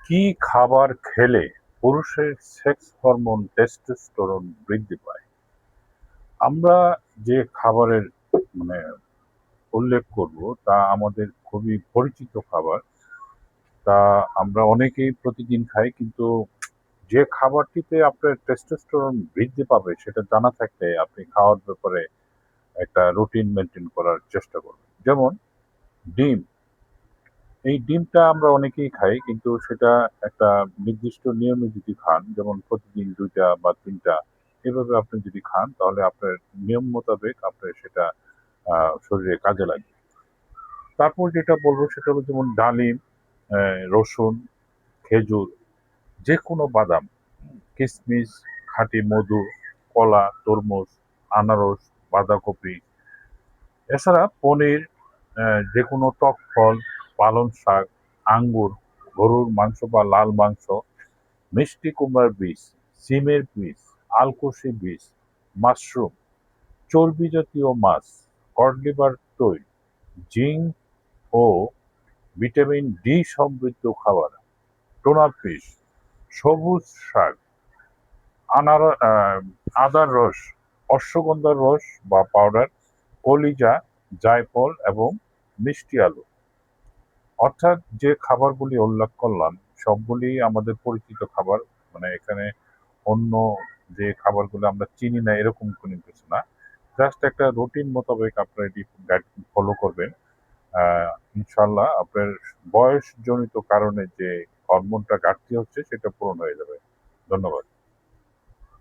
কি খাবার খেলে পুরুষের সেক্স হরমোন টেস্টোস্টেরন বৃদ্ধি পায়? আমরা যে খাবারের মানে উল্লেখ করব তা আমাদের খুবই পরিচিত খাবার। তা আমরা অনেকেই প্রতিদিন খাই, কিন্তু যে খাবারটিতে আপনার টেস্টোস্টেরন বৃদ্ধি পাবে সেটা জানা থাকলে আপনি খাওয়ার ব্যাপারে একটা রুটিন মেনটেন করার চেষ্টা করবেন। যেমন ডিম। এই ডিমটা আমরা অনেকেই খাই, কিন্তু সেটা একটা নির্দিষ্ট নিয়মে যদি খান, যেমন প্রতিদিন ২ টা বা ৩ টা এভাবে আপনি যদি খান, তাহলে আপনার নিয়ম মোতাবেক আপনার সেটা শরীরে কাজে লাগবে। তারপর যেটা বলব সেটা হলো যেমন ডালিম, রসুন, খেজুর, যেকোনো বাদাম, কিশমিশ, খাঁটি মধু, কলা, তরমুজ, আনারস, বাঁধাকপি, এছাড়া পনির, যেকোনো টক ফল, পালং শাক, আঙ্গুর, গরুর মাংস বা লাল মাংস, মিষ্টি কুমড়ার বীজ, সিমের বীজ, আলকুশি বীজ, মাশরুম, চর্বি জাতীয় মাছ, কড লিভার তৈল, জিঙ্ক ও ভিটামিন ডি সমৃদ্ধ খাবার, টোনা ফিশ, সবুজ শাক, আনার আদার রস, অশ্বগন্ধার রস বা পাউডার, কলিজা, জায়ফল এবং মিষ্টি আলু। অর্থাৎ যে খাবারগুলি উল্লেখ করলাম সবগুলি আমাদের পরিচিত খাবার। মানে এখানে অন্য যে খাবারগুলো আমরা চিনি না এরকম কোনো কিছু না। জাস্ট একটা রুটিন মোতাবেক আপনারা এটি গাইড ফলো করবেন। ইনশাল্লাহ আপনার বয়সজনিত কারণে যে হরমোনটা ঘাটতি হচ্ছে সেটা পূরণ হয়ে যাবে। ধন্যবাদ।